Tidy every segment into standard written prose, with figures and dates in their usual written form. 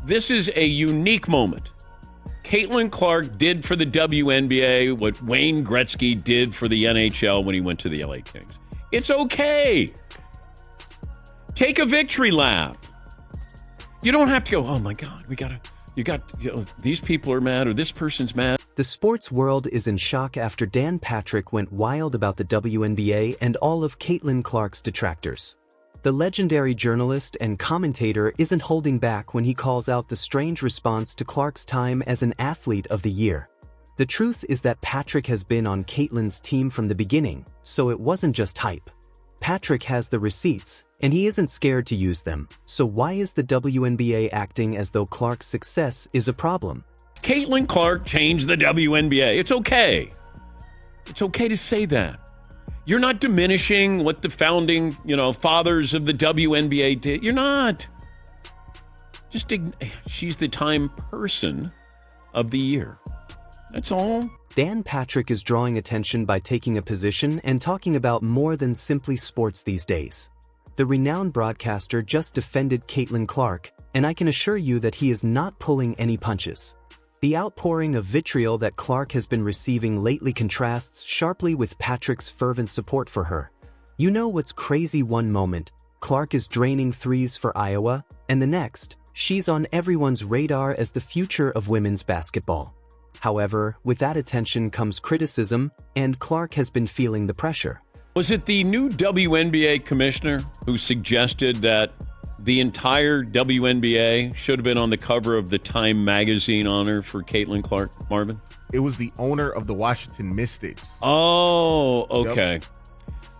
This is a unique moment. Caitlin Clark did for the WNBA what Wayne Gretzky did for the NHL when he went to the LA Kings. It's okay. Take a victory lap. You don't have to go, oh my God, these people are mad or this person's mad. The sports world is in shock after Dan Patrick went wild about the WNBA and all of Caitlin Clark's detractors. The legendary journalist and commentator isn't holding back when he calls out the strange response to Clark's time as an athlete of the year. The truth is that Patrick has been on Caitlin's team from the beginning, so it wasn't just hype. Patrick has the receipts, and he isn't scared to use them, so why is the WNBA acting as though Clark's success is a problem? Caitlin Clark changed the WNBA. It's okay. It's okay to say that. You're not diminishing what the founding, fathers of the WNBA did. You're not. She's the Time Person of the Year. That's all. Dan Patrick is drawing attention by taking a position and talking about more than simply sports these days. The renowned broadcaster just defended Caitlin Clark, and I can assure you that he is not pulling any punches. The outpouring of vitriol that Clark has been receiving lately contrasts sharply with Patrick's fervent support for her. You know what's crazy? One moment, Clark is draining threes for Iowa, and the next, she's on everyone's radar as the future of women's basketball. However, with that attention comes criticism, and Clark has been feeling the pressure. Was it the new WNBA commissioner who suggested that the entire WNBA should have been on the cover of the Time magazine honor for Caitlin Clark, Marvin? It was the owner of the Washington Mystics. Oh, okay. Yep.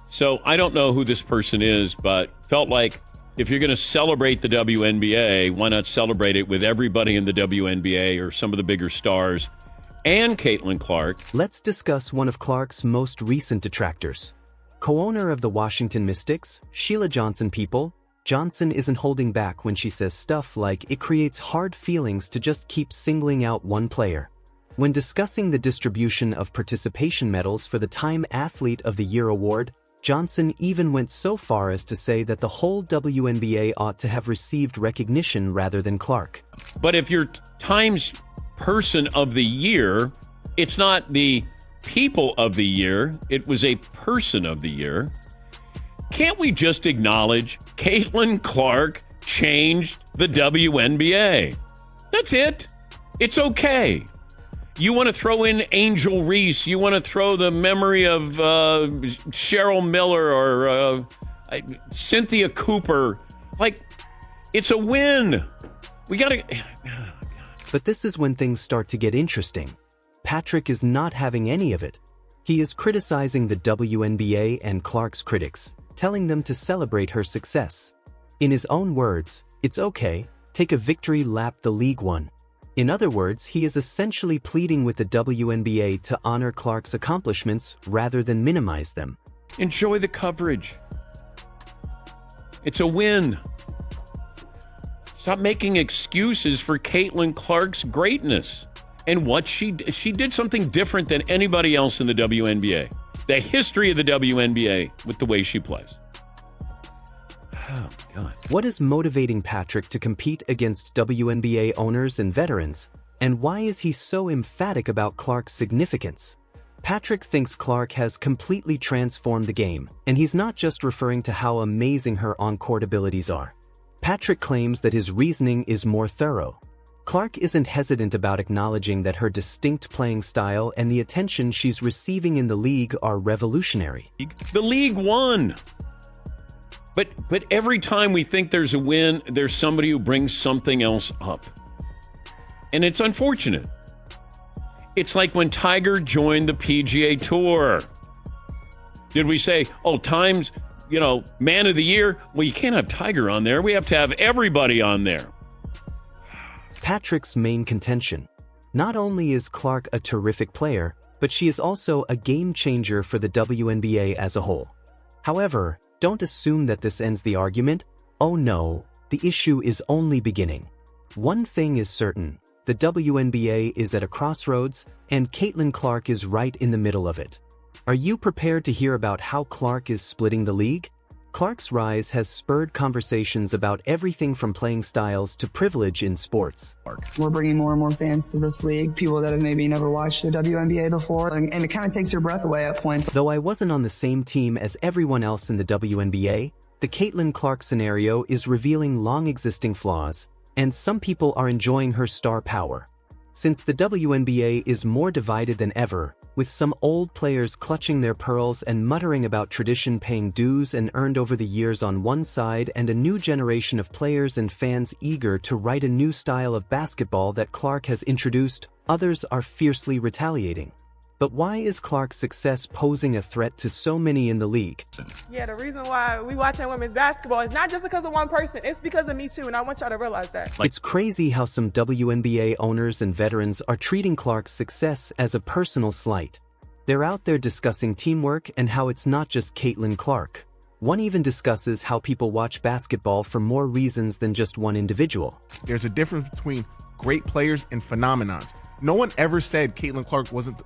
So I don't know who this person is, but felt like if you're going to celebrate the WNBA, why not celebrate it with everybody in the WNBA or some of the bigger stars and Caitlin Clark? Let's discuss one of Clark's most recent detractors. Co-owner of the Washington Mystics, Sheila Johnson. Johnson isn't holding back when she says stuff like it creates hard feelings to just keep singling out one player. When discussing the distribution of participation medals for the Time Athlete of the Year award, Johnson even went so far as to say that the whole WNBA ought to have received recognition rather than Clark. But if you're Time's Person of the Year, it's not the People of the Year, it was a Person of the Year. Can't we just acknowledge Caitlin Clark changed the WNBA? That's it. It's okay. You want to throw in Angel Reese. You want to throw the memory of Cheryl Miller or Cynthia Cooper. Like, it's a win. We got to... But this is when things start to get interesting. Patrick is not having any of it. He is criticizing the WNBA and Clark's critics, telling them to celebrate her success. In his own words, it's okay, take a victory lap the league won. In other words, he is essentially pleading with the WNBA to honor Clark's accomplishments rather than minimize them. Enjoy the coverage. It's a win. Stop making excuses for Caitlin Clark's greatness and what she did something different than anybody else in the WNBA. The history of the WNBA with the way she plays. Oh, God. What is motivating Patrick to compete against WNBA owners and veterans, and why is he so emphatic about Clark's significance? Patrick thinks Clark has completely transformed the game, and he's not just referring to how amazing her on-court abilities are. Patrick claims that his reasoning is more thorough. Clark isn't hesitant about acknowledging that her distinct playing style and the attention she's receiving in the league are revolutionary. The league won. But every time we think there's a win, there's somebody who brings something else up. And it's unfortunate. It's like when Tiger joined the PGA Tour. Did we say, oh, Time's, man of the year? Well, you can't have Tiger on there. We have to have everybody on there. Patrick's main contention. Not only is Clark a terrific player, but she is also a game changer for the WNBA as a whole. However, don't assume that this ends the argument. Oh no, the issue is only beginning. One thing is certain, the WNBA is at a crossroads, and Caitlin Clark is right in the middle of it. Are you prepared to hear about how Clark is splitting the league? Clark's rise has spurred conversations about everything from playing styles to privilege in sports. We're bringing more and more fans to this league, people that have maybe never watched the WNBA before, and it kind of takes your breath away at points. Though I wasn't on the same team as everyone else in the WNBA, the Caitlin Clark scenario is revealing long-existing flaws, and some people are enjoying her star power. Since the WNBA is more divided than ever, with some old players clutching their pearls and muttering about tradition paying dues and earned over the years on one side, and a new generation of players and fans eager to write a new style of basketball that Clark has introduced, others are fiercely retaliating. But why is Clark's success posing a threat to so many in the league? Yeah, the reason why we watching women's basketball is not just because of one person, it's because of me too, and I want y'all to realize that. It's crazy how some WNBA owners and veterans are treating Clark's success as a personal slight. They're out there discussing teamwork and how it's not just Caitlin Clark. One even discusses how people watch basketball for more reasons than just one individual. There's a difference between great players and phenomenons. No one ever said Caitlin Clark wasn't...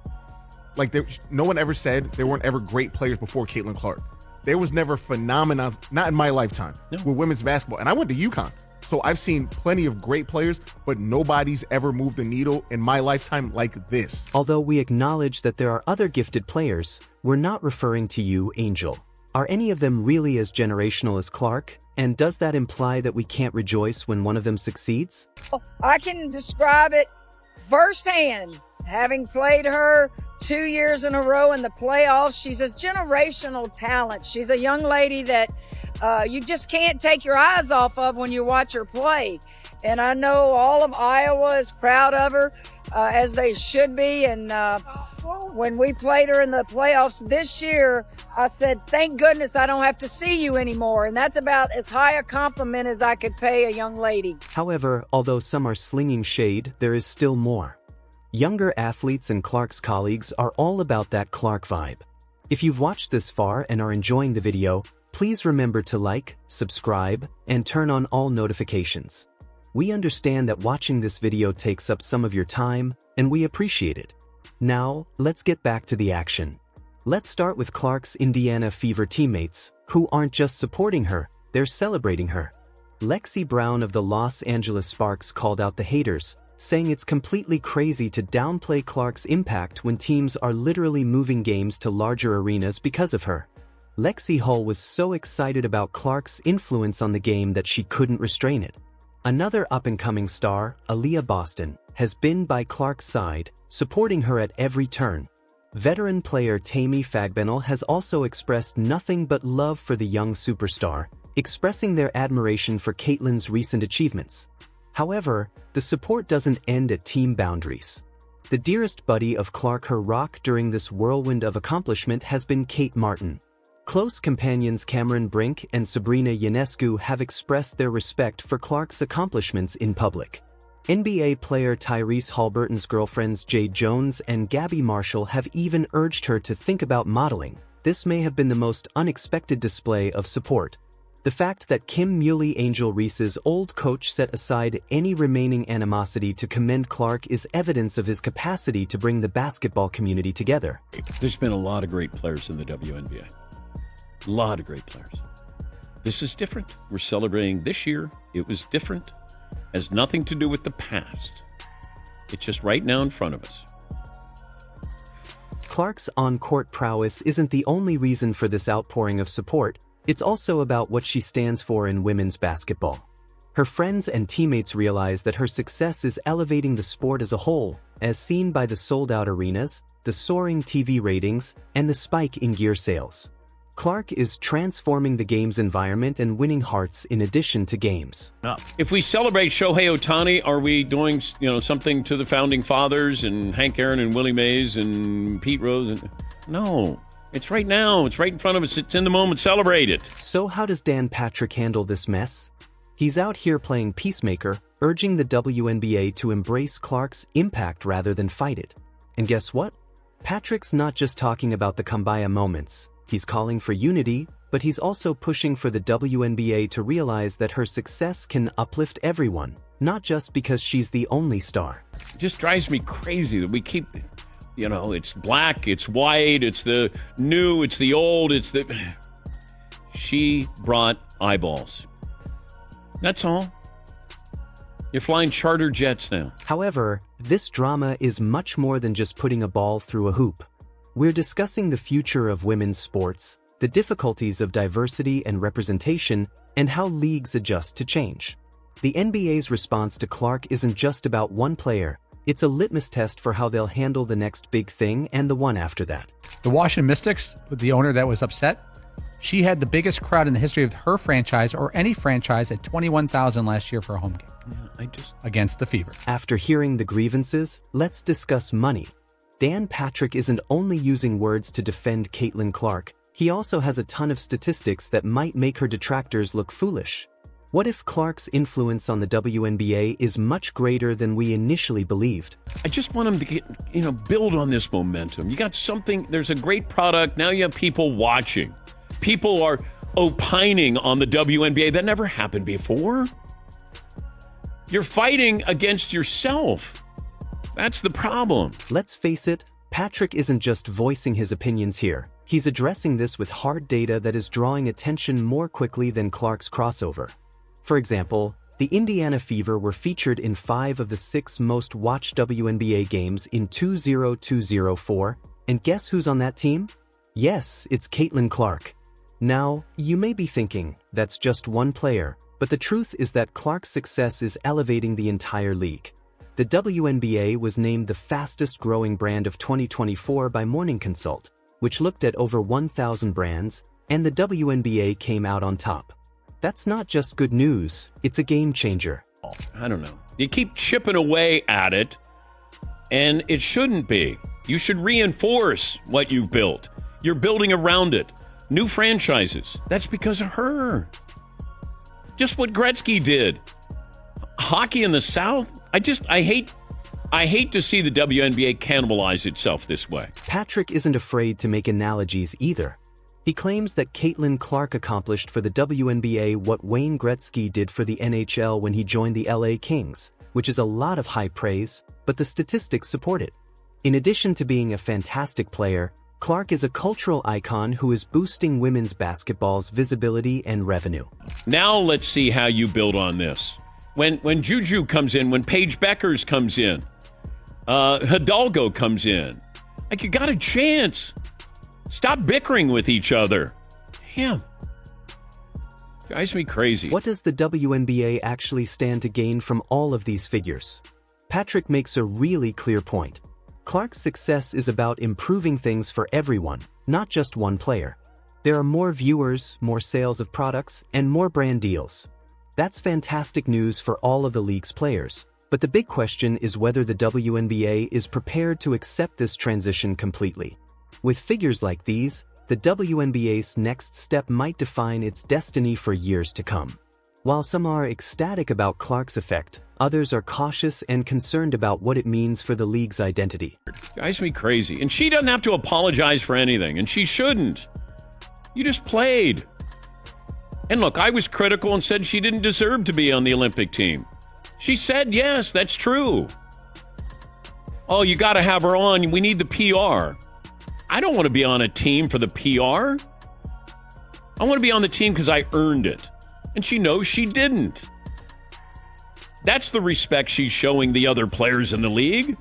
no one ever said there weren't ever great players before Caitlin Clark. There was never phenomenons, not in my lifetime, with women's basketball. And I went to UConn, so I've seen plenty of great players, but nobody's ever moved the needle in my lifetime like this. Although we acknowledge that there are other gifted players, we're not referring to you, Angel. Are any of them really as generational as Clark? And does that imply that we can't rejoice when one of them succeeds? I can describe it firsthand. Having played her 2 years in a row in the playoffs, she's a generational talent. She's a young lady that you just can't take your eyes off of when you watch her play. And I know all of Iowa is proud of her, as they should be. And when we played her in the playoffs this year, I said, thank goodness I don't have to see you anymore. And that's about as high a compliment as I could pay a young lady. However, although some are slinging shade, there is still more. Younger athletes and Clark's colleagues are all about that Clark vibe. If you've watched this far and are enjoying the video, please remember to like, subscribe, and turn on all notifications. We understand that watching this video takes up some of your time, and we appreciate it. Now, let's get back to the action. Let's start with Clark's Indiana Fever teammates, who aren't just supporting her, they're celebrating her. Lexi Brown of the Los Angeles Sparks called out the haters, saying it's completely crazy to downplay Clark's impact when teams are literally moving games to larger arenas because of her. Lexi Hull was so excited about Clark's influence on the game that she couldn't restrain it. Another up-and-coming star, Aaliyah Boston, has been by Clark's side, supporting her at every turn. Veteran player Tammy Fagbennel has also expressed nothing but love for the young superstar, expressing their admiration for Caitlin's recent achievements. However, the support doesn't end at team boundaries. The dearest buddy of Clark, her rock during this whirlwind of accomplishment, has been Kate Martin. Close companions Cameron Brink and Sabrina Ionescu have expressed their respect for Clark's accomplishments in public. NBA player Tyrese Haliburton's girlfriends Jade Jones and Gabby Marshall have even urged her to think about modeling. This may have been the most unexpected display of support. The fact that Kim Muley Angel Reese's old coach set aside any remaining animosity to commend Clark is evidence of his capacity to bring the basketball community together. There's been a lot of great players in the WNBA. A lot of great players. This is different. We're celebrating this year. It was different. Has nothing to do with the past. It's just right now in front of us. Clark's on-court prowess isn't the only reason for this outpouring of support. It's also about what she stands for in women's basketball. Her friends and teammates realize that her success is elevating the sport as a whole, as seen by the sold-out arenas, the soaring TV ratings, and the spike in gear sales. Clark is transforming the game's environment and winning hearts in addition to games. If we celebrate Shohei Ohtani, are we doing something to the founding fathers and Hank Aaron and Willie Mays and Pete Rose? No. It's right now. It's right in front of us. It's in the moment. Celebrate it. So how does Dan Patrick handle this mess? He's out here playing peacemaker, urging the WNBA to embrace Clark's impact rather than fight it. And guess what? Patrick's not just talking about the kumbaya moments. He's calling for unity, but he's also pushing for the WNBA to realize that her success can uplift everyone, not just because she's the only star. It just drives me crazy that we keep... it's black, it's white, it's the new, it's the old, she brought eyeballs. That's all. You're flying charter jets now. However, this drama is much more than just putting a ball through a hoop. We're discussing the future of women's sports, the difficulties of diversity and representation, and how leagues adjust to change. The NBA's response to Clark isn't just about one player. It's a litmus test for how they'll handle the next big thing and the one after that. The Washington Mystics, with the owner that was upset, she had the biggest crowd in the history of her franchise or any franchise at 21,000 last year for a home game. Against the Fever. After hearing the grievances, let's discuss money. Dan Patrick isn't only using words to defend Caitlin Clark, he also has a ton of statistics that might make her detractors look foolish. What if Clark's influence on the WNBA is much greater than we initially believed? I just want them to get, build on this momentum. You got something, there's a great product, now you have people watching. People are opining on the WNBA. That never happened before. You're fighting against yourself. That's the problem. Let's face it, Patrick isn't just voicing his opinions here. He's addressing this with hard data that is drawing attention more quickly than Clark's crossover. For example, the Indiana Fever were featured in 5 of the 6 most watched WNBA games in 2024, and guess who's on that team? Yes, it's Caitlin Clark. Now, you may be thinking, that's just one player, but the truth is that Clark's success is elevating the entire league. The WNBA was named the fastest growing brand of 2024 by Morning Consult, which looked at over 1,000 brands, and the WNBA came out on top. That's not just good news, it's a game changer. I don't know. You keep chipping away at it, and it shouldn't be. You should reinforce what you've built. You're building around it. New franchises. That's because of her. Just what Gretzky did. Hockey in the South. I hate to see the WNBA cannibalize itself this way. Patrick isn't afraid to make analogies either. He claims that Caitlin Clark accomplished for the WNBA what Wayne Gretzky did for the NHL when he joined the LA Kings, which is a lot of high praise, but the statistics support it. In addition to being a fantastic player, Clark is a cultural icon who is boosting women's basketball's visibility and revenue. Now let's see how you build on this. When Juju comes in, when Paige Beckers comes in, Hidalgo comes in, like you got a chance. Stop bickering with each other. Damn. Drives me crazy. What does the WNBA actually stand to gain from all of these figures? Patrick makes a really clear point. Clark's success is about improving things for everyone, not just one player. There are more viewers, more sales of products, and more brand deals. That's fantastic news for all of the league's players. But the big question is whether the WNBA is prepared to accept this transition completely. With figures like these, the WNBA's next step might define its destiny for years to come. While some are ecstatic about Clark's effect, others are cautious and concerned about what it means for the league's identity. Drives me crazy. And she doesn't have to apologize for anything, and she shouldn't. You just played. And look, I was critical and said she didn't deserve to be on the Olympic team. She said, yes, that's true. Oh, you got to have her on. We need the PR. I don't want to be on a team for the PR. I want to be on the team because I earned it. And she knows she didn't. That's the respect she's showing the other players in the league.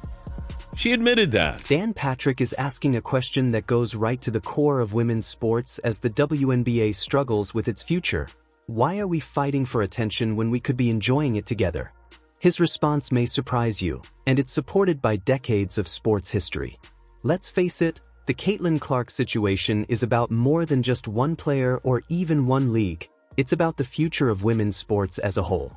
She admitted that. Dan Patrick is asking a question that goes right to the core of women's sports as the WNBA struggles with its future. Why are we fighting for attention when we could be enjoying it together? His response may surprise you, and it's supported by decades of sports history. Let's face it, the Caitlin Clark situation is about more than just one player or even one league. It's about the future of women's sports as a whole.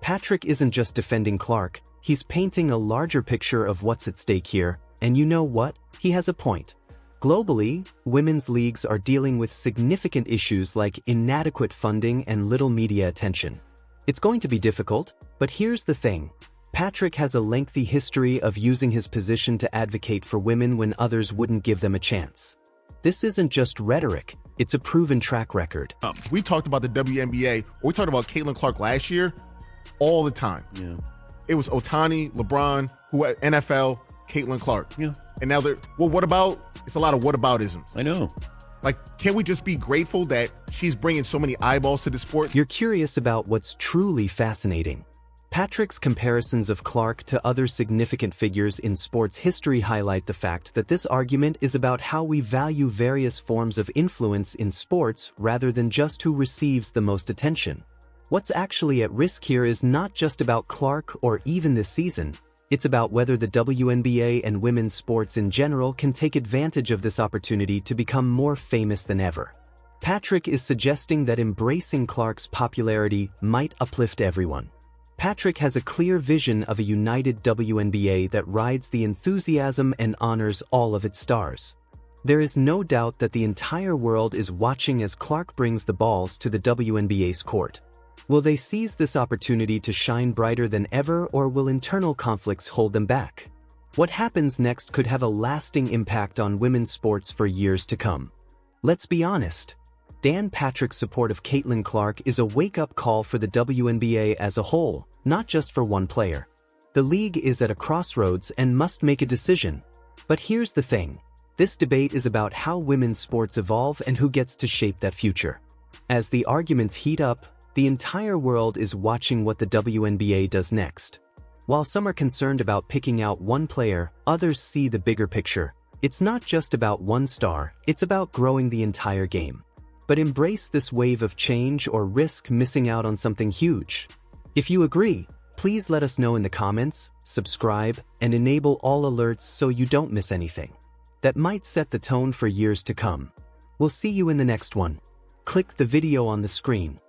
Patrick isn't just defending Clark, he's painting a larger picture of what's at stake here, and you know what? He has a point. Globally, women's leagues are dealing with significant issues like inadequate funding and little media attention. It's going to be difficult, but here's the thing. Patrick has a lengthy history of using his position to advocate for women when others wouldn't give them a chance. This isn't just rhetoric, it's a proven track record. We talked about the WNBA, or we talked about Caitlin Clark last year, all the time. Yeah. It was Otani, LeBron, NFL, Caitlin Clark. Yeah. And now they're, well, what about? It's a lot of whataboutisms. I know. Like, can't we just be grateful that she's bringing so many eyeballs to the sport? You're curious about what's truly fascinating. Patrick's comparisons of Clark to other significant figures in sports history highlight the fact that this argument is about how we value various forms of influence in sports rather than just who receives the most attention. What's actually at risk here is not just about Clark or even this season. It's about whether the WNBA and women's sports in general can take advantage of this opportunity to become more famous than ever. Patrick is suggesting that embracing Clark's popularity might uplift everyone. Patrick has a clear vision of a united WNBA that rides the enthusiasm and honors all of its stars. There is no doubt that the entire world is watching as Clark brings the balls to the WNBA's court. Will they seize this opportunity to shine brighter than ever, or will internal conflicts hold them back? What happens next could have a lasting impact on women's sports for years to come. Let's be honest. Dan Patrick's support of Caitlin Clark is a wake-up call for the WNBA as a whole, not just for one player. The league is at a crossroads and must make a decision. But here's the thing. This debate is about how women's sports evolve and who gets to shape that future. As the arguments heat up, the entire world is watching what the WNBA does next. While some are concerned about picking out one player, others see the bigger picture. It's not just about one star, it's about growing the entire game. But embrace this wave of change or risk missing out on something huge. If you agree, please let us know in the comments, subscribe, and enable all alerts so you don't miss anything. That might set the tone for years to come. We'll see you in the next one. Click the video on the screen.